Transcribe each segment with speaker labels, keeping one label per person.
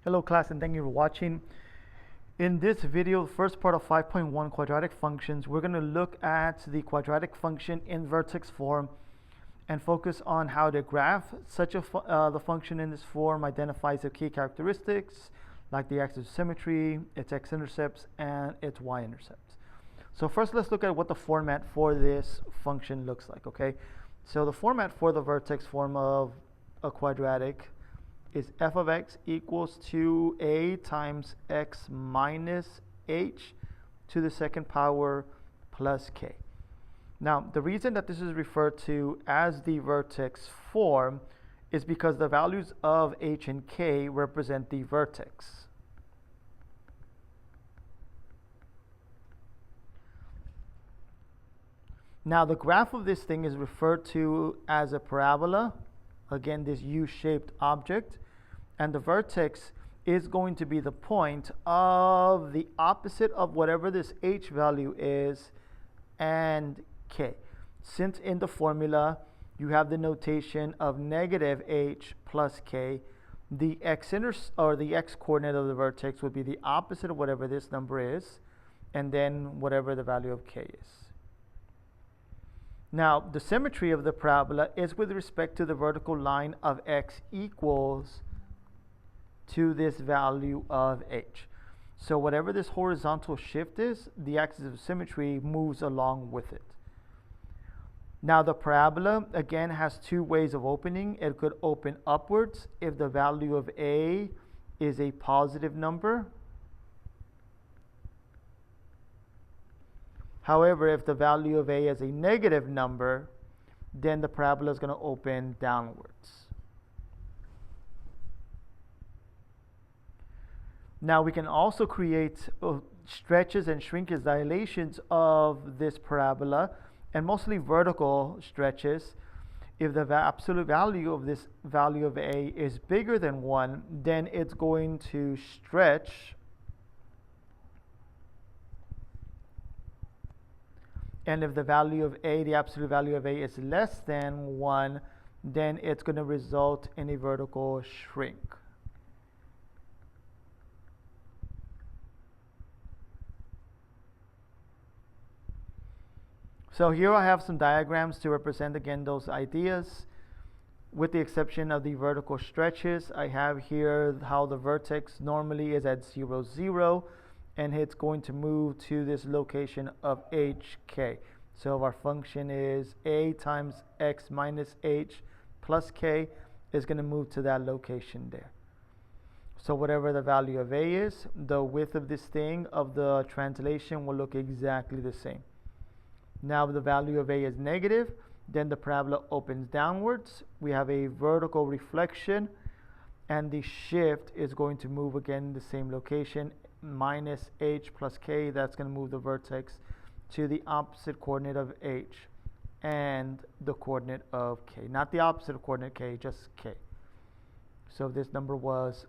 Speaker 1: Hello class, and thank you for watching. In this video, the first part of 5.1 quadratic functions, we're going to look at the quadratic function in vertex form and focus on how to graph such a the function in this form, identifies the key characteristics like the axis of symmetry, its x-intercepts, and its y-intercepts. So first let's look at what the format for this function looks like, okay? So the format for the vertex form of a quadratic is f of x equals to a times x minus h to the second power plus k. Now, the reason that this is referred to as the vertex form is because the values of h and k represent the vertex. Now, the graph of this thing is referred to as a parabola. Again, this U-shaped object, and the vertex is going to be the point of the opposite of whatever this h value is and k. Since in the formula you have the notation of negative h plus k, the x coordinate of the vertex would be the opposite of whatever this number is, and then whatever the value of k is. Now, the symmetry of the parabola is with respect to the vertical line of x equals to this value of h. So whatever this horizontal shift is, the axis of symmetry moves along with it. Now, the parabola, again, has two ways of opening. It could open upwards if the value of a is a positive number. However, if the value of a is a negative number, then the parabola is going to open downwards. Now, we can also create stretches and shrinkage dilations of this parabola, and mostly vertical stretches. If the absolute value of this value of a is bigger than 1, then it's going to stretch. And if the value of a, the absolute value of a, is less than 1, then it's going to result in a vertical shrink. So here I have some diagrams to represent again those ideas. With the exception of the vertical stretches, I have here how the vertex normally is at 0, 0. And it's going to move to this location of hk. So our function is a times x minus h plus k is going to move to that location there. So whatever the value of a is, the width of this thing of the translation will look exactly the same. Now, if the value of a is negative, then the parabola opens downwards. We have a vertical reflection, and the shift is going to move again the same location, minus h plus k. That's going to move the vertex to the opposite coordinate of h and the coordinate of k. Not the opposite of coordinate k, just k. So if this number was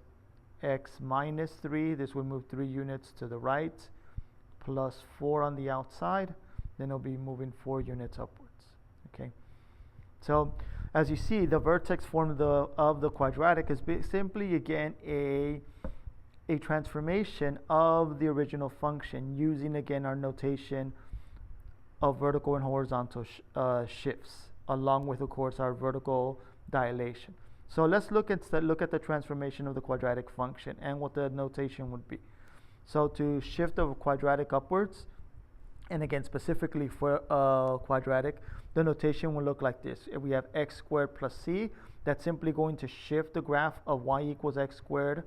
Speaker 1: x minus 3, this would move 3 units to the right, plus 4 on the outside, then it'll be moving 4 units upwards. Okay. So as you see, the vertex form of the quadratic is simply again a transformation of the original function using again our notation of vertical and horizontal shifts, along with of course our vertical dilation. So let's look at the transformation of the quadratic function and what the notation would be. So to shift the quadratic upwards, and again specifically for quadratic, the notation will look like this. If we have x squared plus c, that's simply going to shift the graph of y equals x squared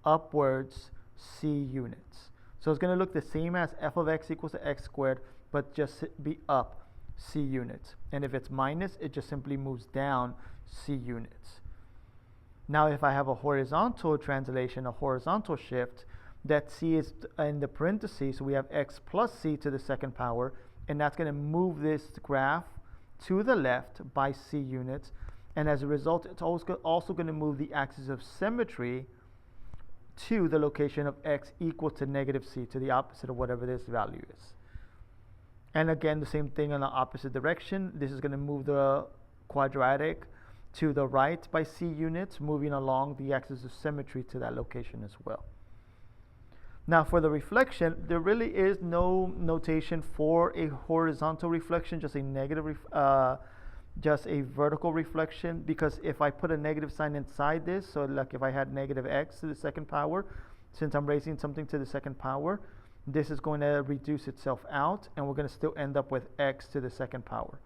Speaker 1: upwards c units. So it's going to look the same as f of x equals to x squared, but just be up c units. And if it's minus, it just simply moves down c units. Now, if I have a horizontal translation, a horizontal shift, that c is in the parentheses, so we have x plus c to the second power, and that's going to move this graph to the left by c units. And as a result, it's also going to move the axis of symmetry to the location of x equal to negative c, to the opposite of whatever this value is. And again, the same thing in the opposite direction. This is going to move the quadratic to the right by C units, moving along the axis of symmetry to that location as well. Now for the reflection, there really is no notation for a horizontal reflection, just a negative, just a vertical reflection, because if I put a negative sign inside this, so like if I had negative x to the second power, since I'm raising something to the second power, this is going to reduce itself out, and we're going to still end up with x to the second power.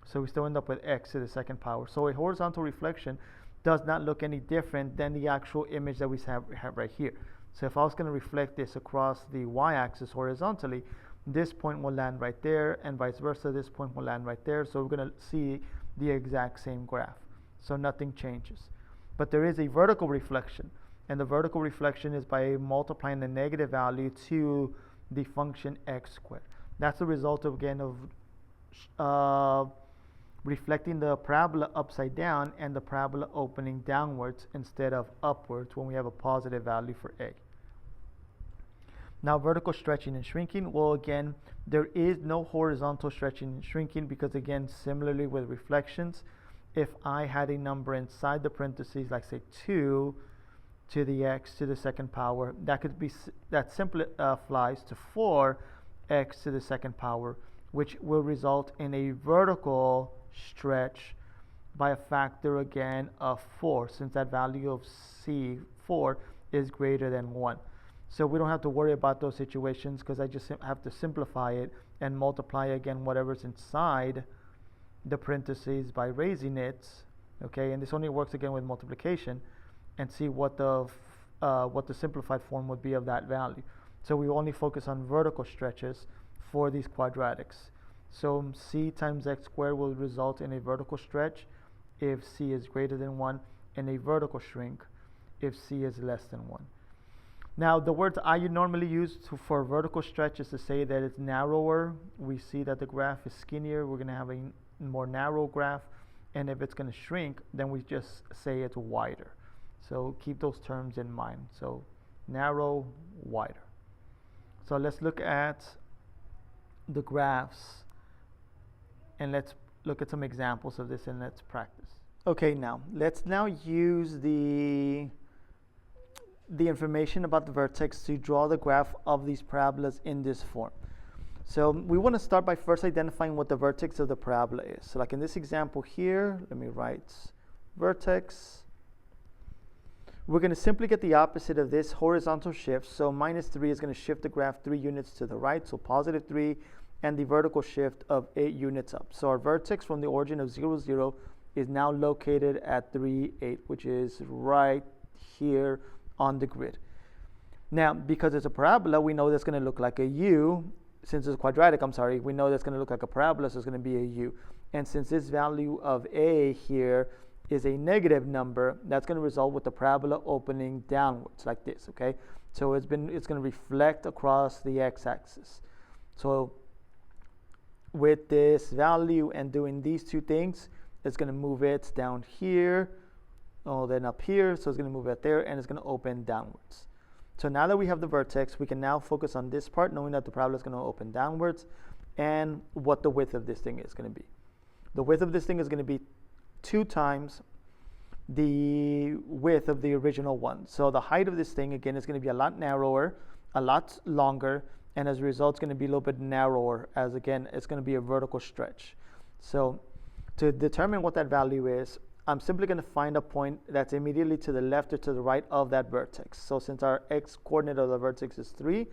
Speaker 1: So we still end up with x to the second power. So a horizontal reflection does not look any different than the actual image that we have right here. So if I was going to reflect this across the y-axis horizontally, this point will land right there, and vice versa, this point will land right there. So we're going to see the exact same graph. So nothing changes. But there is a vertical reflection, and the vertical reflection is by multiplying the negative value to the function x squared. That's the result of, again, of reflecting the parabola upside down and the parabola opening downwards instead of upwards when we have a positive value for a. Now vertical stretching and shrinking, well, again, there is no horizontal stretching and shrinking because, again, similarly with reflections, if I had a number inside the parentheses, like say 2 to the x to the second power, that simplifies to 4x to the second power, which will result in a vertical stretch by a factor, again, of 4, since that value of C4 is greater than 1. So we don't have to worry about those situations because I just have to simplify it and multiply again whatever's inside the parentheses by raising it, okay? And this only works again with multiplication, and see what the simplified form would be of that value. So we only focus on vertical stretches for these quadratics. So c times x squared will result in a vertical stretch if c is greater than 1, and a vertical shrink if c is less than 1. Now the words I normally use for vertical stretch is to say that it's narrower. We see that the graph is skinnier, we're going to have a more narrow graph, and if it's going to shrink, then we just say it's wider. So keep those terms in mind. So narrow, wider. So let's look at the graphs, and let's look at some examples of this, and let's practice. Okay, now let's use the information about the vertex to draw the graph of these parabolas in this form. So we want to start by first identifying what the vertex of the parabola is. So like in this example here, let me write vertex. We're going to simply get the opposite of this horizontal shift. So -3 is going to shift the graph 3 units to the right, so +3, and the vertical shift of 8 units up. So our vertex from the origin of 0, 0 is now located at 3, 8, which is right here on the grid. Now, because it's a parabola, we know that's going to look like a U. Since it's quadratic, we know that's going to look like a parabola, so it's going to be a U. And since this value of A here is a negative number, that's going to result with the parabola opening downwards like this, okay? So it's going to reflect across the x-axis. So with this value and doing these two things, it's going to move it down here, then up here, so it's going to move it there, and it's going to open downwards. So now that we have the vertex, we can now focus on this part, knowing that the parabola is going to open downwards, and what the width of this thing is going to be. The width of this thing is going to be 2 times the width of the original one. So the height of this thing, again, is going to be a lot narrower, a lot longer, and as a result, it's going to be a little bit narrower, as again, it's going to be a vertical stretch. So to determine what that value is, I'm simply going to find a point that's immediately to the left or to the right of that vertex. So since our x-coordinate of the vertex is 3,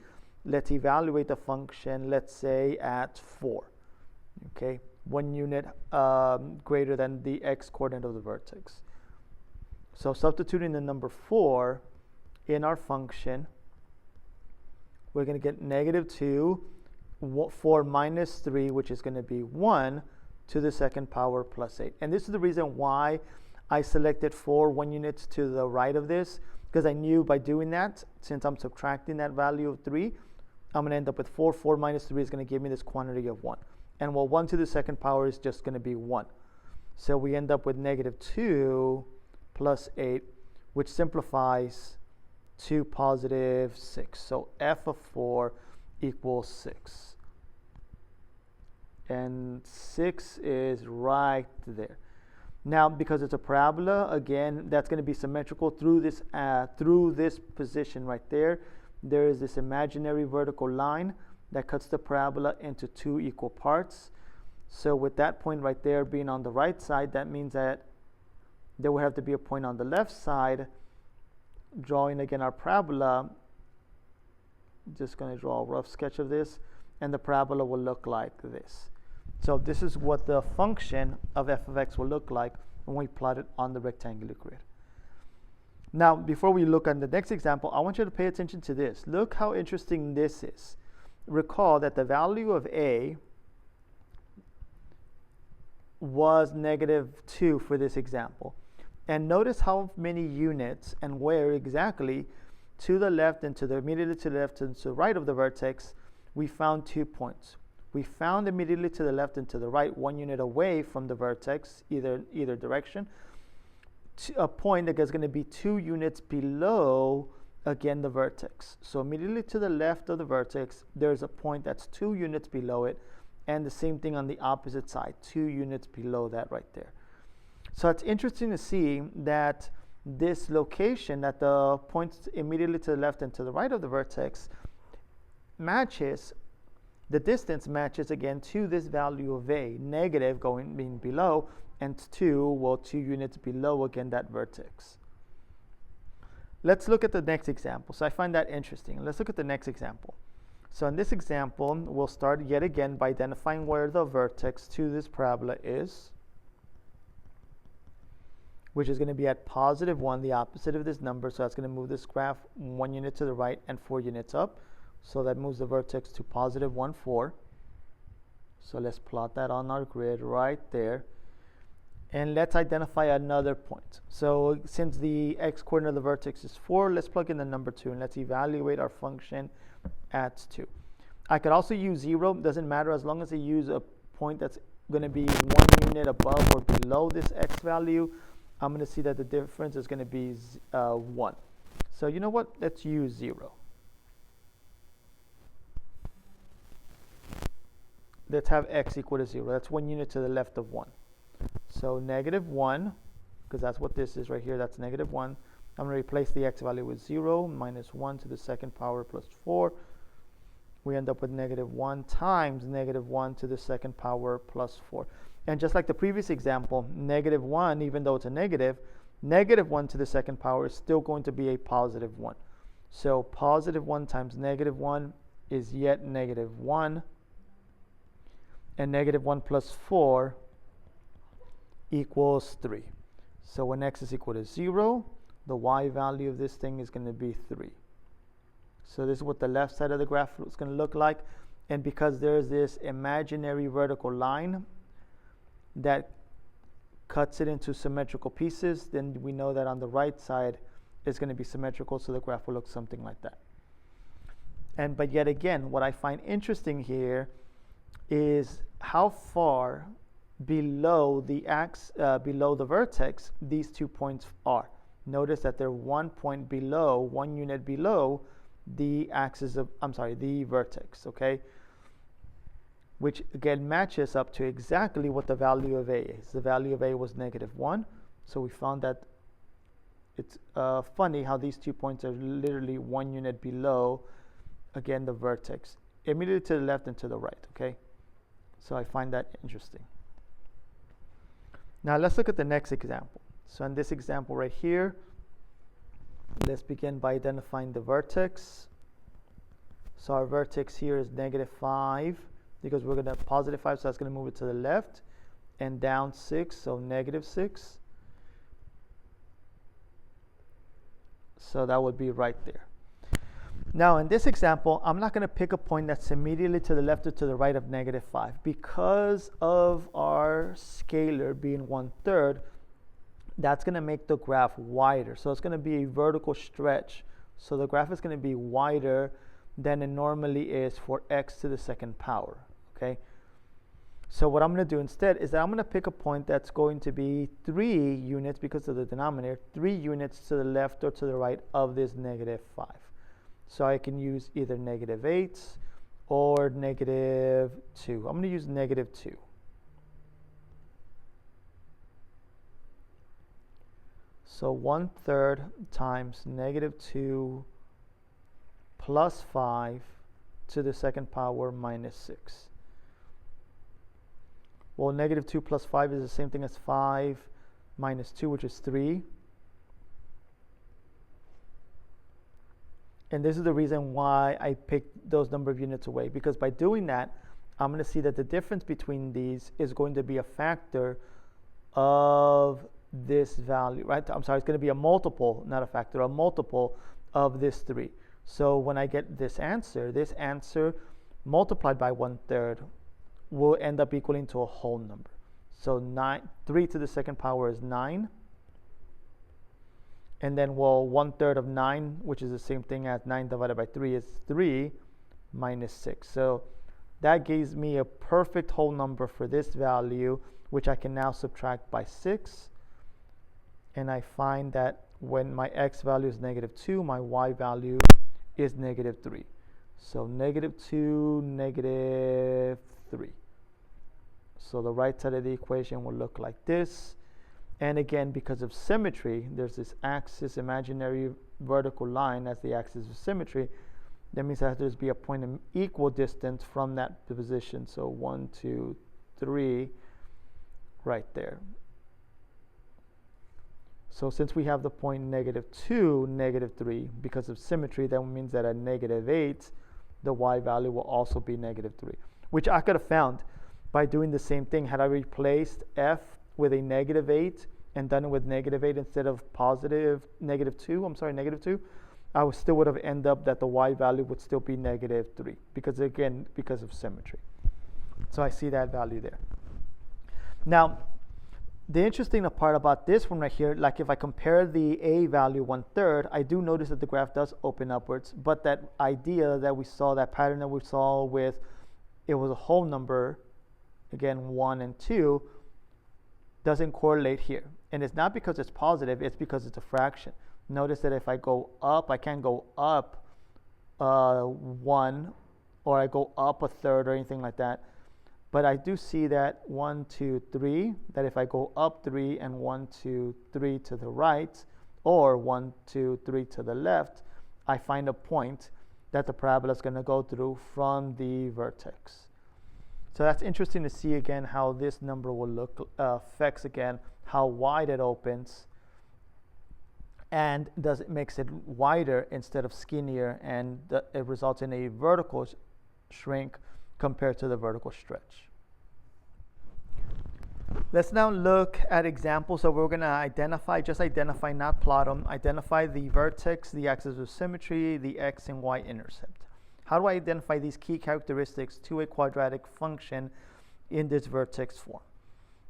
Speaker 1: let's evaluate the function, let's say at 4. Okay, 1 unit greater than the x-coordinate of the vertex. So substituting the number 4 in our function, we're going to get -2, 4 minus 3, which is going to be 1, to the second power plus 8. And this is the reason why I selected 4 1 units to the right of this, because I knew by doing that, since I'm subtracting that value of 3, I'm going to end up with 4. 4 minus 3 is going to give me this quantity of 1. And well, 1 to the second power is just going to be 1. So we end up with -2 plus 8, which simplifies to +6. So f of 4 equals 6. And 6 is right there. Now, because it's a parabola, again, that's going to be symmetrical through this position right there. There is this imaginary vertical line that cuts the parabola into two equal parts. So with that point right there being on the right side, that means that there will have to be a point on the left side. Drawing again our parabola, just going to draw a rough sketch of this, and the parabola will look like this. So this is what the function of f of x will look like when we plot it on the rectangular grid. Now, before we look at the next example, I want you to pay attention to this. Look how interesting this is. Recall that the value of a was -2 for this example. And notice how many units and where exactly to the left and immediately to the left and to the right of the vertex, we found 2 points. We found immediately to the left and to the right 1 unit away from the vertex, either direction, a point that is going to be 2 units below, again, the vertex. So immediately to the left of the vertex, there's a point that's 2 units below it, and the same thing on the opposite side, 2 units below that right there. So it's interesting to see that this location, that the points immediately to the left and to the right of the vertex matches, the distance matches again to this value of a, negative being below, and 2 units below again that vertex. Let's look at the next example. So I find that interesting. Let's look at the next example. So in this example, we'll start yet again by identifying where the vertex to this parabola is, which is going to be at +1, the opposite of this number. So that's going to move this graph 1 unit to the right and 4 units up. So that moves the vertex to +1, 4. So let's plot that on our grid right there. And let's identify another point. So since the x-coordinate of the vertex is 4, let's plug in the number 2, and let's evaluate our function at 2. I could also use 0. Doesn't matter as long as I use a point that's going to be 1 unit above or below this x value. I'm going to see that the difference is going to be 1. So you know what? Let's use 0. Let's have x equal to 0. That's 1 unit to the left of 1. So -1, because that's what this is right here, that's -1. I'm going to replace the x value with 0, -1 to the second power plus 4. We end up with -1 times -1 to the second power plus 4. And just like the previous example, -1, even though it's a negative, -1 to the second power is still going to be a +1. So +1 times -1 is yet -1. And -1 plus 4 equals 3. So when x is equal to 0, the y value of this thing is going to be 3. So this is what the left side of the graph is going to look like. And because there's this imaginary vertical line that cuts it into symmetrical pieces, then we know that on the right side is going to be symmetrical, so the graph will look something like that. But yet again, what I find interesting here is how far below the vertex these 2 points are. Notice that they're 1 point below, 1 unit below the the vertex, okay? Which again matches up to exactly what the value of a is. The value of a was -1, so we found that it's funny how these 2 points are literally 1 unit below, again, the vertex, immediately to the left and to the right, okay? So I find that interesting. Now let's look at the next example. So in this example right here, let's begin by identifying the vertex. So our vertex here is -5, because we're going to +5, so that's going to move it to the left, and down 6, so -6. So that would be right there. Now in this example, I'm not going to pick a point that's immediately to the left or to the right of -5. Because of our scalar being 1/3, that's going to make the graph wider. So it's going to be a vertical stretch. So the graph is going to be wider than it normally is for x to the second power, okay? So what I'm going to do instead is that I'm going to pick a point that's going to be 3 units, because of the denominator, 3 units to the left or to the right of this -5. So I can use either -8 or -2. I'm going to use -2. So 1/3 times -2 plus 5 to the second power minus 6. Well, -2 plus 5 is the same thing as 5 minus 2, which is 3. And this is the reason why I picked those number of units away, because by doing that, I'm going to see that the difference between these is going to be a factor of this value, right? I'm sorry, it's going to be a multiple, not a factor, a multiple of this 3. So when I get this answer multiplied by 1/3 will end up equaling to a whole number. So 3 to the second power is 9. And then, well, 1/3 of 9, which is the same thing as 9 divided by 3, is 3 minus 6. So that gives me a perfect whole number for this value, which I can now subtract by 6. And I find that when my x value is -2, my y value is -3. So -2, -3. So the right side of the equation will look like this. And again, because of symmetry, there's this axis, imaginary vertical line as the axis of symmetry. That means that there's be a point in equal distance from that position. So 1, 2, 3, right there. So since we have the point -2, -3, because of symmetry, that means that at -8, the y value will also be -3, which I could have found by doing the same thing. Had I replaced f with a -8 and done it with -8 instead of positive -2, I still would have ended up that the y value would still be -3, because again, because of symmetry. So I see that value there. Now, the interesting part about this one right here, like if I compare the a value 1/3, I do notice that the graph does open upwards, but that idea that we saw, that pattern that we saw with, it was a whole number, again 1 and 2, doesn't correlate here. And it's not because it's positive, it's because it's a fraction. Notice that if I go up, I can't go up 1, or I go up 1/3 or anything like that. But I do see that 1, 2, 3, that if I go up 3 and 1, 2, 3 to the right, or 1, 2, 3 to the left, I find a point that the parabola is going to go through from the vertex. So that's interesting to see again how this number will look, affects again how wide it opens, and it makes it wider instead of skinnier, and it results in a vertical shrink compared to the vertical stretch. Let's now look at examples. So we're going to identify, not plot them, identify the vertex, the axis of symmetry, the x and y intercept. How do I identify these key characteristics to a quadratic function in this vertex form?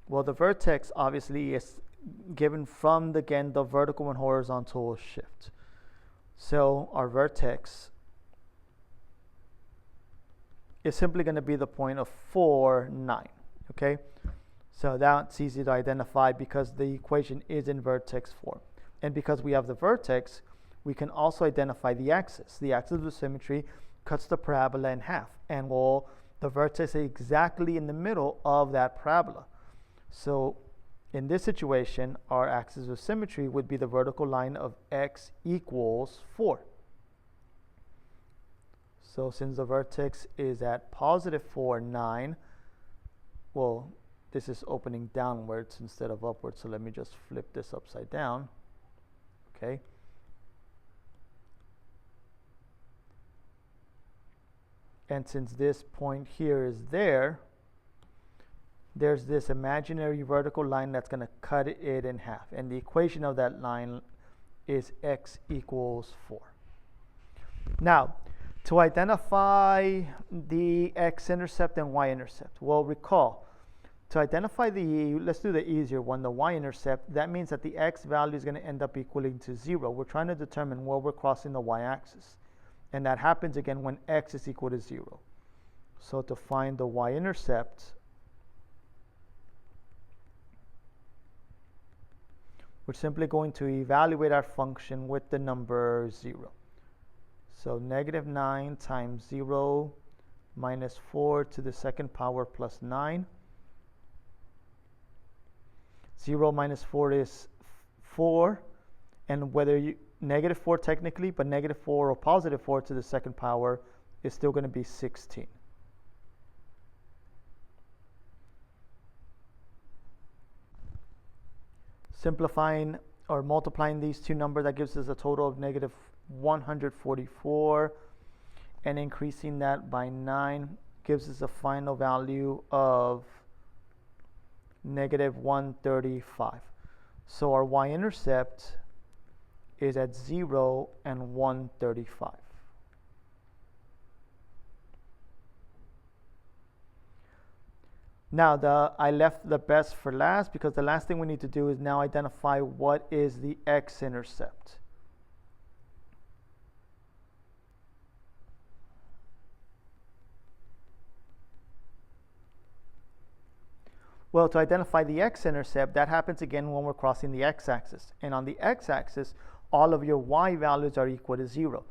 Speaker 1: Well, the vertex obviously is given from, again, the vertical and horizontal shift. So our vertex is simply going to be the point of 4, 9, okay? So that's easy to identify because the equation is in vertex form. And because we have the vertex, we can also identify the axis. The axis of symmetry cuts the parabola in half, and the vertex is exactly in the middle of that parabola. So in this situation, our axis of symmetry would be the vertical line of x equals 4. So since the vertex is at +4, 9, well, this is opening downwards instead of upwards, so let me just flip this upside down, okay? And since this point here is there's this imaginary vertical line that's going to cut it in half. And the equation of that line is x equals 4. Now, to identify the x-intercept and y-intercept, well, recall, to identify let's do the easier one, the y-intercept, that means that the x value is going to end up equaling to 0. We're trying to determine where we're crossing the y-axis. And that happens again when x is equal to 0. So to find the y-intercept, we're simply going to evaluate our function with the number 0. So -9 times 0 minus 4 to the second power plus 9. 0 minus 4 is 4. And whether you negative 4 technically, but negative 4 or positive 4 to the second power is still going to be 16. Simplifying or multiplying these two numbers, that gives us a total of negative 144, and increasing that by 9 gives us a final value of negative 135. So our y-intercept is at 0 and 135. Now I left the best for last, because the last thing we need to do is now identify what is the x-intercept. Well, to identify the x-intercept, that happens again when we're crossing the x-axis. And on the x-axis, all of your y values are equal to 0.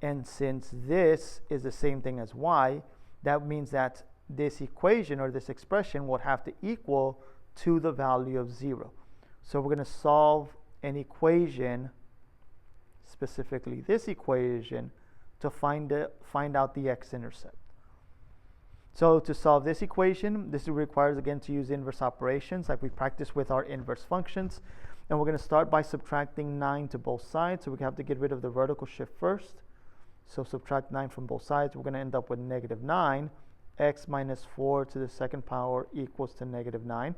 Speaker 1: And since this is the same thing as y, that means that this equation or this expression will have to equal to the value of 0. So we're going to solve an equation, specifically this equation, to find out the x-intercept. So to solve this equation, this requires again to use inverse operations like we practiced with our inverse functions. And we're going to start by subtracting 9 to both sides. So we have to get rid of the vertical shift first. So subtract 9 from both sides. We're going to end up with negative 9. X minus 4 to the second power equals to negative 9.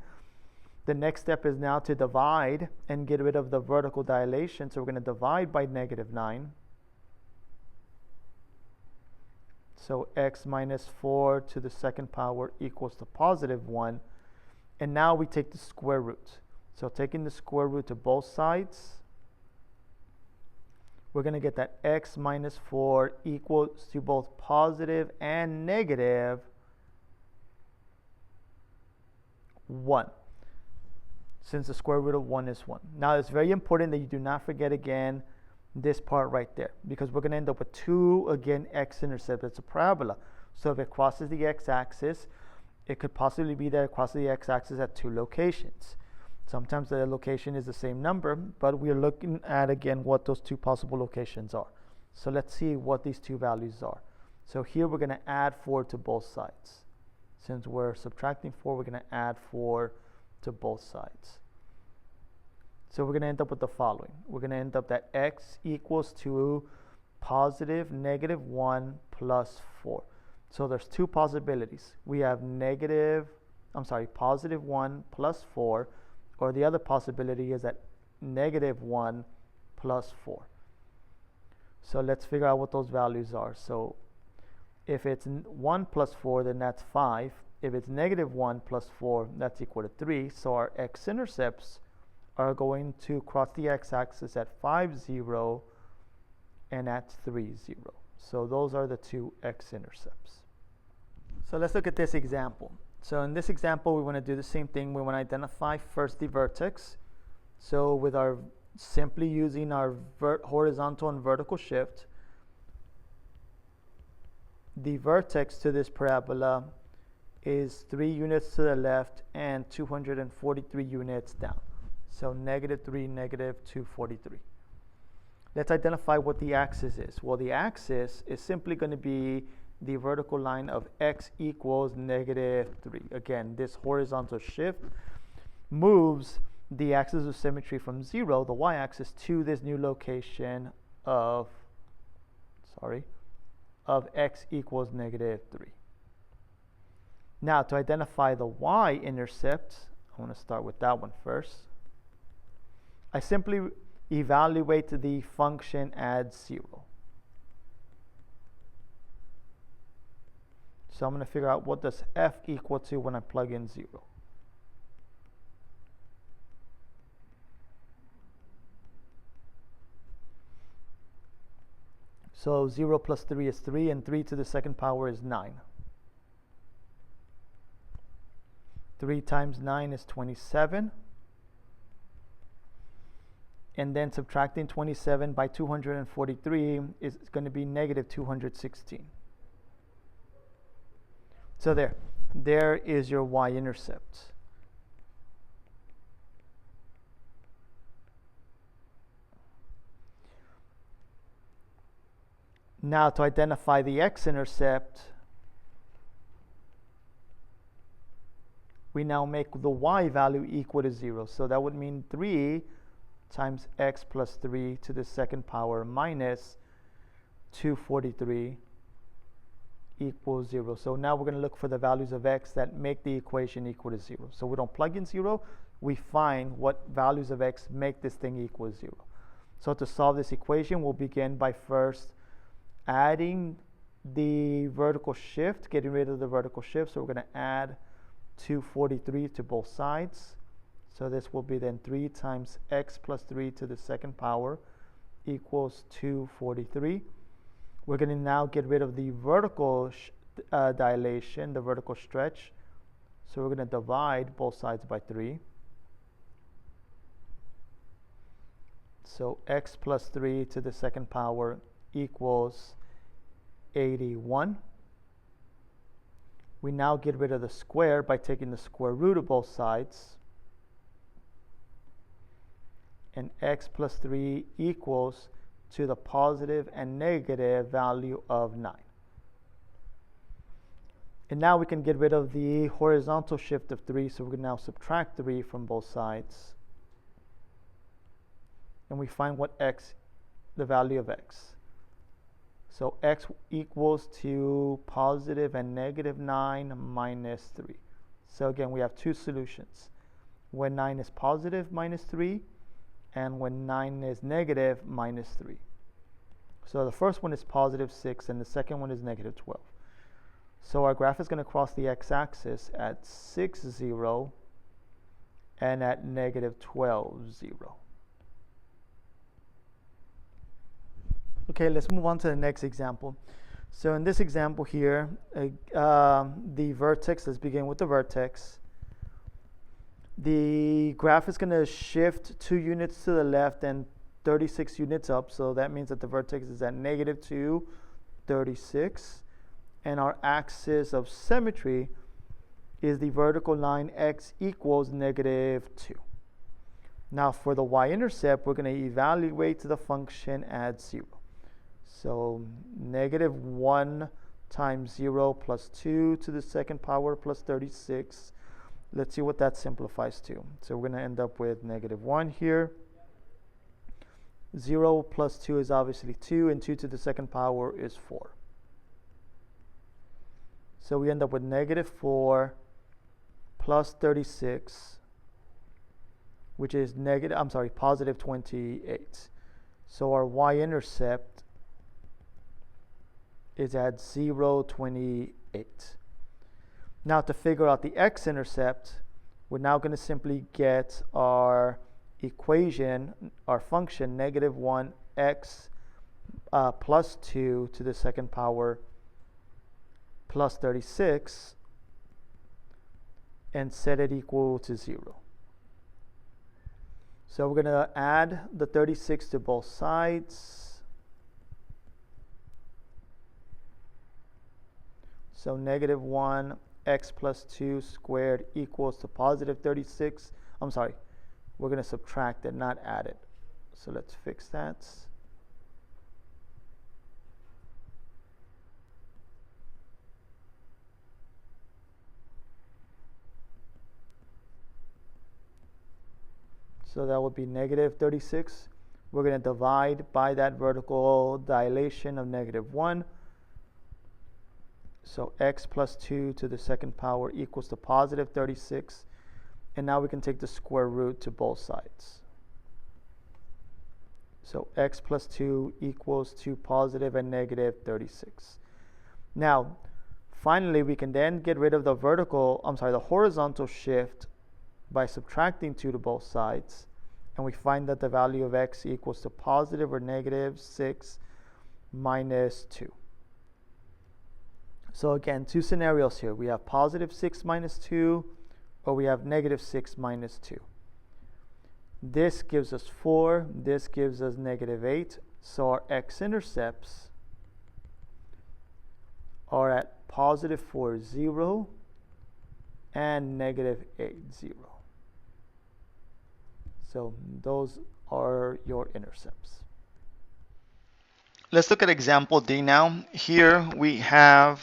Speaker 1: The next step is now to divide and get rid of the vertical dilation. So we're going to divide by negative 9. So x minus 4 to the second power equals to positive 1. And now we take the square root. So taking the square root to both sides, we're going to get that x minus 4 equals to both positive and negative 1, since the square root of 1 is 1. Now it's very important that you do not forget again this part right there, because we're going to end up with 2, again, x-intercept. It's a parabola. So if it crosses the x-axis, it could possibly be that it crosses the x-axis at 2 locations. Sometimes the location is the same number, but we're looking at, again, what those 2 possible locations are. So let's see what these 2 values are. So here we're going to add 4 to both sides. Since we're subtracting 4, we're going to add 4 to both sides. So we're going to end up with the following. We're going to end up that x equals to positive negative 1 plus 4. So there's 2 possibilities. We have positive 1 plus 4, or the other possibility is that negative 1 plus 4. So let's figure out what those values are. So if it's 1 plus 4, then that's 5. If it's negative 1 plus 4, that's equal to 3. So our x-intercepts are going to cross the x-axis at 5, 0, and at 3, 0. So those are the 2 x-intercepts. So let's look at this example. So in this example, we want to do the same thing. We want to identify first the vertex. So with our simply using our horizontal and vertical shift, the vertex to this parabola is 3 units to the left and 243 units down. So negative 3, negative 243. Let's identify what the axis is. Well, the axis is simply going to be the vertical line of x equals negative 3. Again, this horizontal shift moves the axis of symmetry from 0, the y-axis, to this new location of x equals negative 3. Now, to identify the y-intercept, I want to start with that one first. I simply evaluate the function at 0. So I'm going to figure out what does f equal to when I plug in 0. So 0 plus 3 is 3, and 3 to the second power is 9. 3 times 9 is 27. And then subtracting 27 by 243 is going to be negative 216. So there is your y-intercept. Now to identify the x-intercept, we now make the y value equal to 0. So that would mean 3 times x plus 3 to the second power minus 243 equals 0. So now we're going to look for the values of x that make the equation equal to 0. So we don't plug in 0, we find what values of x make this thing equal to 0. So to solve this equation, we'll begin by first adding the vertical shift, getting rid of the vertical shift. So we're going to add 243 to both sides. So this will be then 3 times x plus 3 to the second power equals 243. We're going to now get rid of the vertical dilation, the vertical stretch. So we're going to divide both sides by 3. So x plus 3 to the second power equals 81. We now get rid of the square by taking the square root of both sides. And x plus 3 equals to the positive and negative value of 9. And now we can get rid of the horizontal shift of 3, so we can now subtract 3 from both sides. And we find what x, the value of x. So x equals to positive and negative 9 minus 3. So again, we have two solutions. When 9 is positive, minus 3, and when 9 is negative, minus 3. So the first one is positive 6, and the second one is negative 12. So our graph is going to cross the x-axis at 6, 0, and at negative 12, 0. Okay, let's move on to the next example. So in this example here, the vertex, let's begin with the vertex. The graph is going to shift 2 units to the left and 36 units up. So that means that the vertex is at negative 2, 36. And our axis of symmetry is the vertical line x equals negative 2. Now for the y-intercept, we're going to evaluate the function at 0. So negative 1 times 0 plus 2 to the second power plus 36. Let's see what that simplifies to. So we're going to end up with negative 1 here. 0 plus 2 is obviously 2, and 2 to the second power is 4. So we end up with negative 4 plus 36, which is positive 28. So our y-intercept is at 0, 28. Now to figure out the x-intercept, we're now going to simply get our equation, our function, negative 1x plus 2 to the second power plus 36, and set it equal to 0. So we're going to add the 36 to both sides. So negative 1 x plus 2 squared equals to positive 36. We're going to subtract it, not add it. So let's fix that. So that would be negative 36. We're going to divide by that vertical dilation of negative 1. So x plus 2 to the second power equals to positive 36. And now we can take the square root to both sides. So x plus 2 equals to positive and negative 36. Now, finally, we can then get rid of the horizontal shift by subtracting 2 to both sides. And we find that the value of x equals to positive or negative 6 minus 2. So again, two scenarios here. We have positive 6 minus 2, or we have negative 6 minus 2. This gives us 4. This gives us negative 8. So our x-intercepts are at positive 4, 0, and negative 8, 0. So those are your intercepts. Let's look at example D now. Here we have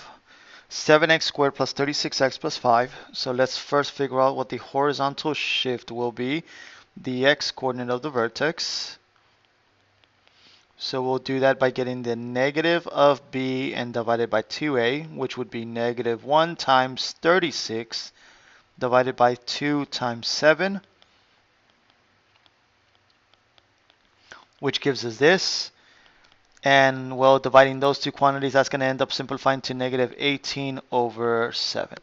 Speaker 1: 7x squared plus 36x plus 5. So let's first figure out what the horizontal shift will be, the x coordinate of the vertex. So we'll do that by getting the negative of b and divided by 2a, which would be negative 1 times 36 divided by 2 times 7, which gives us this. And well, dividing those two quantities, that's going to end up simplifying to negative 18 over 7.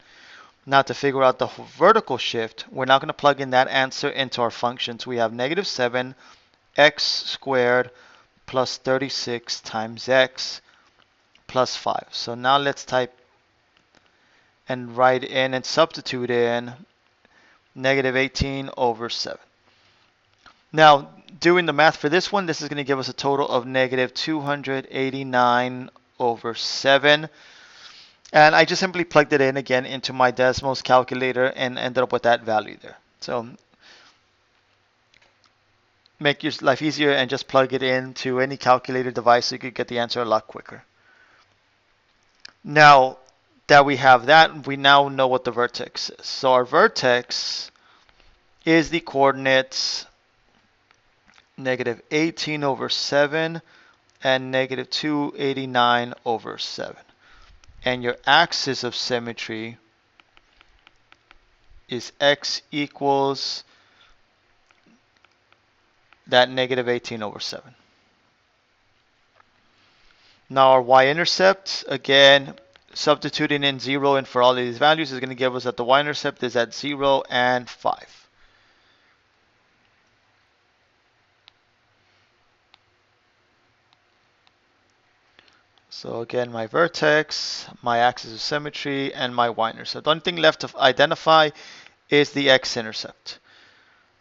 Speaker 1: Now to figure out the vertical shift, we're now going to plug in that answer into our functions. We have negative 7 x squared plus 36 times x plus 5. So now let's type and write in and substitute in negative 18 over 7. Now, doing the math for this one, this is going to give us a total of negative 289 over 7. And I just simply plugged it in again into my Desmos calculator and ended up with that value there. So make your life easier and just plug it into any calculator device so you could get the answer a lot quicker. Now that we have that, we now know what the vertex is. So our vertex is the coordinates negative 18 over 7 and negative 289 over 7. And your axis of symmetry is x equals that negative 18 over 7. Now our y-intercept, again, substituting in 0 and for all of these values is going to give us that the y-intercept is at 0 and 5. So again, my vertex, my axis of symmetry, and my y-intercept. The only thing left to identify is the x-intercept.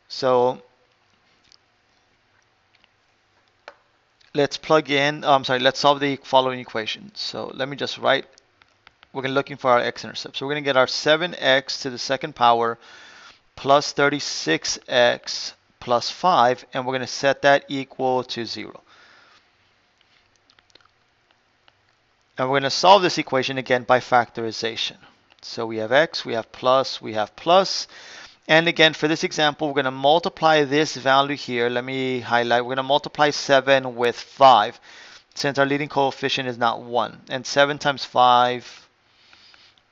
Speaker 1: So let's let's solve the following equation. So let me just write, we're looking for our x-intercept. So we're going to get our 7x to the second power plus 36x plus 5, and we're going to set that equal to 0. And we're going to solve this equation again by factorization. So we have x, we have plus, and again for this example we're going to multiply this value here. Let me highlight, we're going to multiply 7 with 5 since our leading coefficient is not 1, and 7 times 5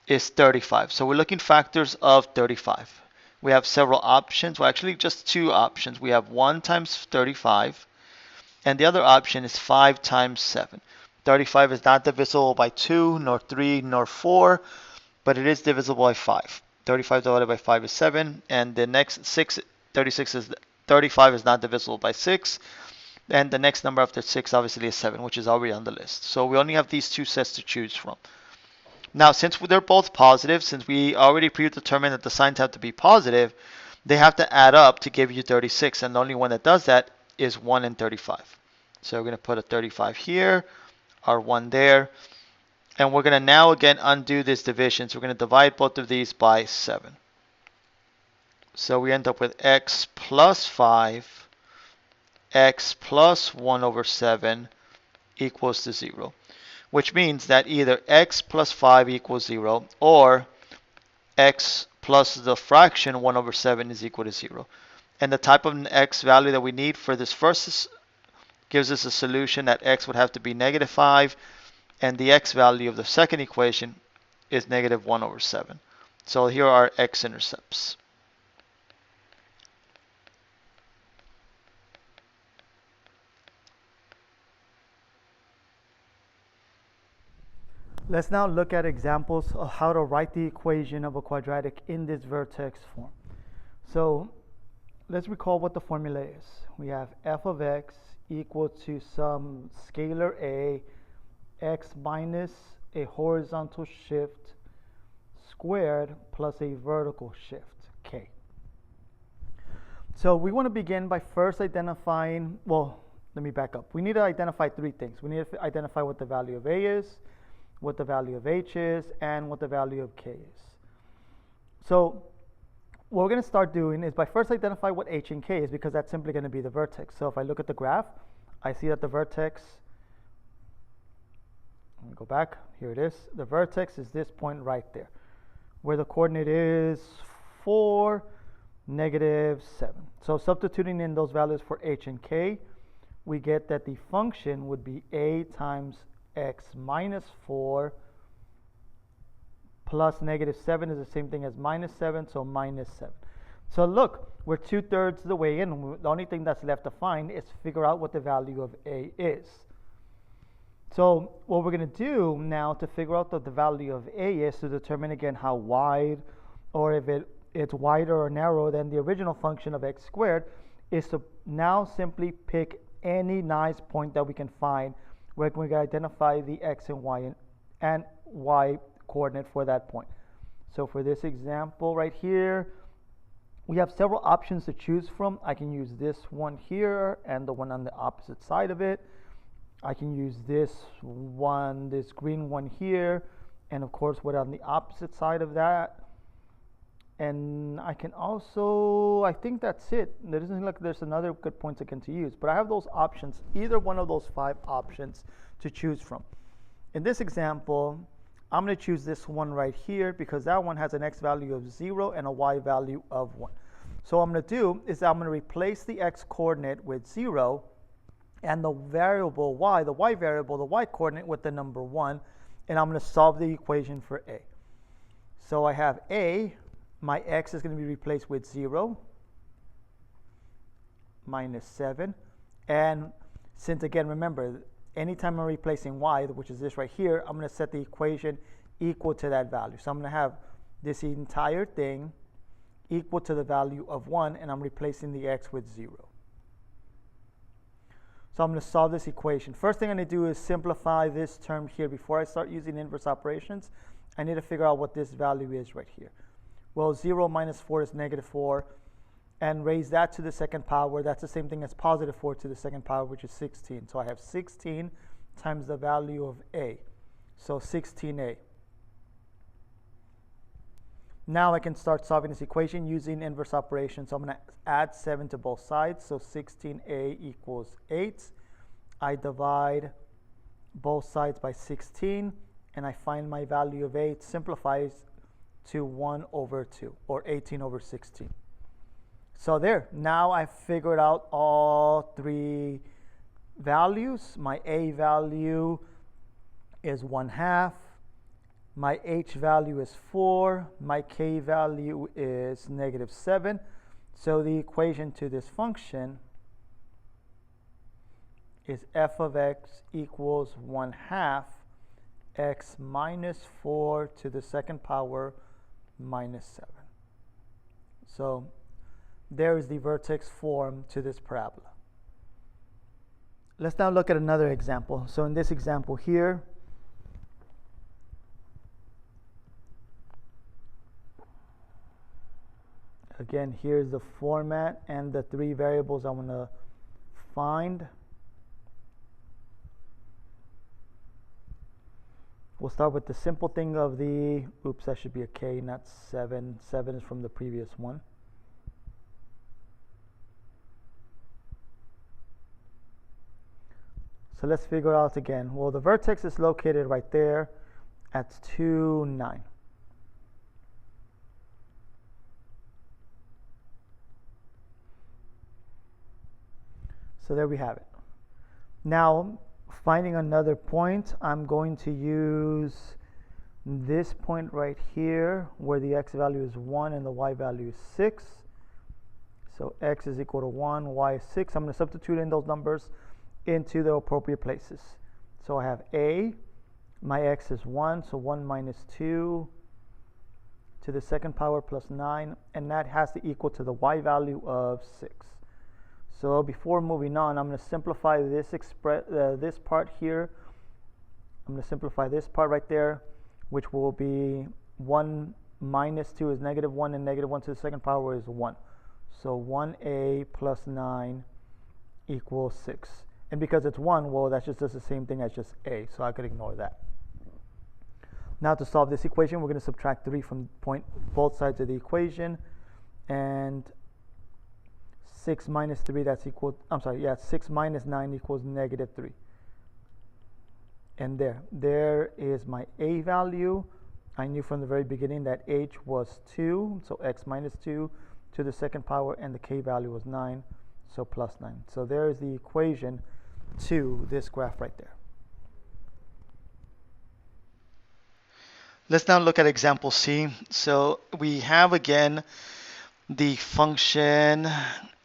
Speaker 1: is 35. So we're looking factors of 35. We have several options, well actually just two options. We have 1 times 35 and the other option is 5 times 7. 35 is not divisible by 2, nor 3, nor 4, but it is divisible by 5. 35 divided by 5 is 7, and the next 35 is not divisible by 6, and the next number after 6 obviously is 7, which is already on the list. So we only have these two sets to choose from. Now, since they're both positive, since we already predetermined that the signs have to be positive, they have to add up to give you 36, and the only one that does that is 1 and 35. So we're going to put a 35 here, our 1 there, and we're going to now again undo this division. So we're going to divide both of these by 7. So we end up with x plus 5, x plus 1 over 7 equals to 0, which means that either x plus 5 equals 0 or x plus the fraction 1 over 7 is equal to 0. And the type of x value that we need for this first gives us a solution that x would have to be negative 5, and the x value of the second equation is negative 1 over 7. So here are our x-intercepts.
Speaker 2: Let's now look at examples of how to write the equation of a quadratic in this vertex form. So let's recall what the formula is. We have f of x equal to some scalar a, x minus a horizontal shift squared plus a vertical shift, k. So we want to begin by first identifying, well, let me back up. We need to identify three things. We need to identify what the value of a is, what the value of h is, and what the value of k is. So what we're going to start doing is by first identify what h and k is, because that's simply going to be the vertex. So if I look at the graph, I see that the vertex go back. Here it is. The vertex is this point right there, where the coordinate is 4, negative 7. So substituting in those values for h and k, we get that the function would be a times x minus 4 plus negative 7 is the same thing as minus 7, so minus 7. So look, we're 2/3 the way in. The only thing that's left to find is figure out what the value of a is. So what we're going to do now to figure out what the value of a is to determine again how wide, or if it's wider or narrower than the original function of x squared, is to now simply pick any nice point that we can find where we can identify the x and y coordinate for that point. So for this example right here, we have several options to choose from. I can use this one here and the one on the opposite side of it. I can use this one, this green one here, and of course what on the opposite side of that. And I can also, I think that's it. There doesn't look like there's another good point again to use, but I have those options, either one of those 5 options to choose from. In this example, I'm going to choose this one right here because that one has an x value of 0 and a y value of 1. So what I'm going to do is I'm going to replace the x coordinate with 0 and the variable y, the y variable, the y coordinate with the number 1, and I'm going to solve the equation for a. So I have a, my x is going to be replaced with 0 minus 7, and since again remember, anytime I'm replacing y, which is this right here, I'm going to set the equation equal to that value. So I'm going to have this entire thing equal to the value of 1, and I'm replacing the x with 0. So I'm going to solve this equation. First thing I'm going to do is simplify this term here. Before I start using inverse operations, I need to figure out what this value is right here. Well, 0 minus 4 is negative 4, and raise that to the second power. That's the same thing as positive 4 to the second power, which is 16. So I have 16 times the value of a. So 16a. Now I can start solving this equation using inverse operations. So I'm going to add 7 to both sides. So 16a equals 8. I divide both sides by 16, and I find my value of 8 simplifies to 1 over 2, or 18 over 16. So there, now I've figured out all 3 values. My a value is 1/2. My h value is 4. My k value is negative 7. So the equation to this function is f of x equals 1/2 x minus 4 to the second power minus 7. So there is the vertex form to this parabola. Let's now look at another example. So in this example here, again, here's the format and the 3 variables I want to find. We'll start with the simple thing of the, oops, that should be a k, not 7. 7 is from the previous one. So let's figure out again. Well, the vertex is located right there at 2, 9. So there we have it. Now, finding another point, I'm going to use this point right here where the x value is 1 and the y value is 6. So x is equal to 1, y is 6. I'm going to substitute in those numbers into the appropriate places. So I have a, my x is 1, so 1 minus 2 to the second power plus 9, and that has to equal to the y value of 6. So before moving on, I'm going to simplify this this part here. I'm going to simplify this part right there, which will be 1 minus 2 is negative 1, and negative 1 to the second power is 1. So 1a plus 9 equals 6. And because it's 1, well, that's just the same thing as just a, so I could ignore that. Now to solve this equation, we're going to subtract 3 from both sides of the equation, and 6 minus 3, that's equal, 6 minus 9 equals negative 3. And there is my a value. I knew from the very beginning that h was 2, so x minus 2 to the second power, and the k value was 9, so plus 9. So there is the equation to this graph right there.
Speaker 1: Let's now look at example C. So we have again the function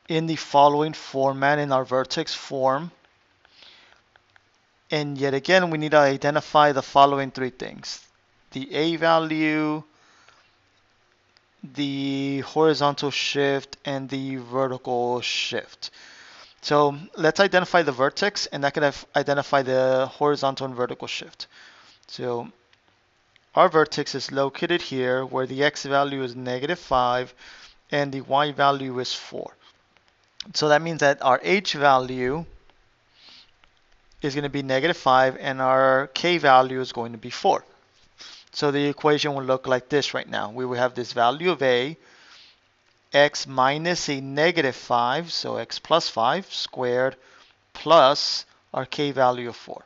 Speaker 1: in the following format in our vertex form. And yet again, we need to identify the following three things: the a value, the horizontal shift, and the vertical shift. So let's identify the vertex, and that can identify the horizontal and vertical shift. So our vertex is located here where the x value is -5 and the y value is 4. So that means that our h value is going to be -5 and our k value is going to be 4. So the equation will look like this right now. We will have this value of a, x minus a -5, so x plus 5 squared, plus our k value of 4.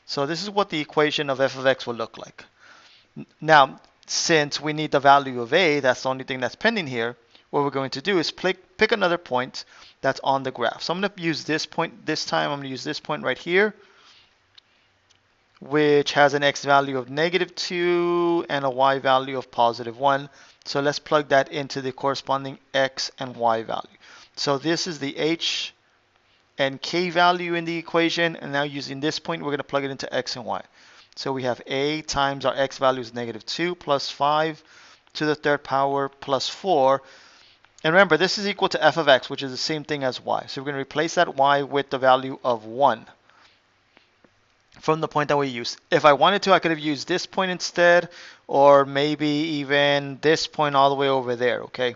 Speaker 1: So this is what the equation of f of x will look like. Now, since we need the value of a, that's the only thing that's pending here, what we're going to do is pick another point that's on the graph. So I'm going to use this point this time. I'm going to use this point right here, which has an x value of -2 and a y value of +1. So let's plug that into the corresponding x and y value. So this is the h and k value in the equation, and now using this point, we're going to plug it into x and y. So we have a times our x value is -2 plus 5 to the third power plus 4. And remember, this is equal to f of x, which is the same thing as y. So we're going to replace that y with the value of 1 from the point that we used. If I wanted to, I could have used this point instead, or maybe even this point all the way over there, okay?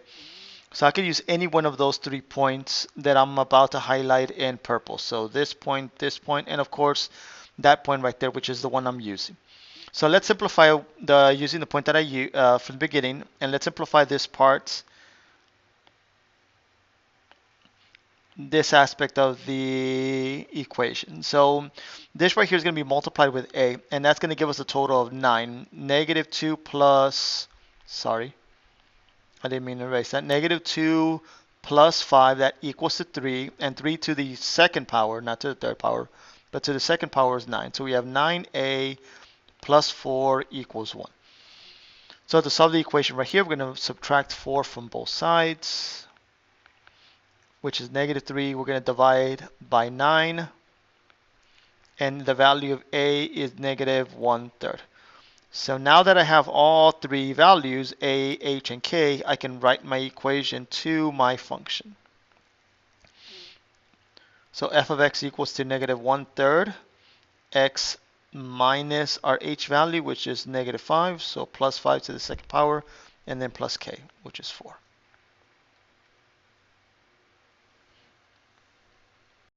Speaker 1: So I could use any one of those 3 points that I'm about to highlight in purple. So this point, and of course, that point right there, which is the one I'm using. So let's simplify using the point that I used from the beginning, and let's simplify this part, this aspect of the equation. So this right here is going to be multiplied with a, and that's going to give us a total of 9. -2 plus, sorry, I didn't mean to erase that. -2 plus 5, that equals to 3, and 3 to the second power, not to the third power, but to the second power is 9. So we have 9a plus 4 equals 1. So to solve the equation right here, we're going to subtract 4 from both sides, which is -3. We're going to divide by 9, and the value of a is -1/3. So now that I have all 3 values, a, h, and k, I can write my equation to my function. So f of x equals to -1/3 x minus our h value, which is -5, so plus 5 to the second power, and then plus k, which is 4.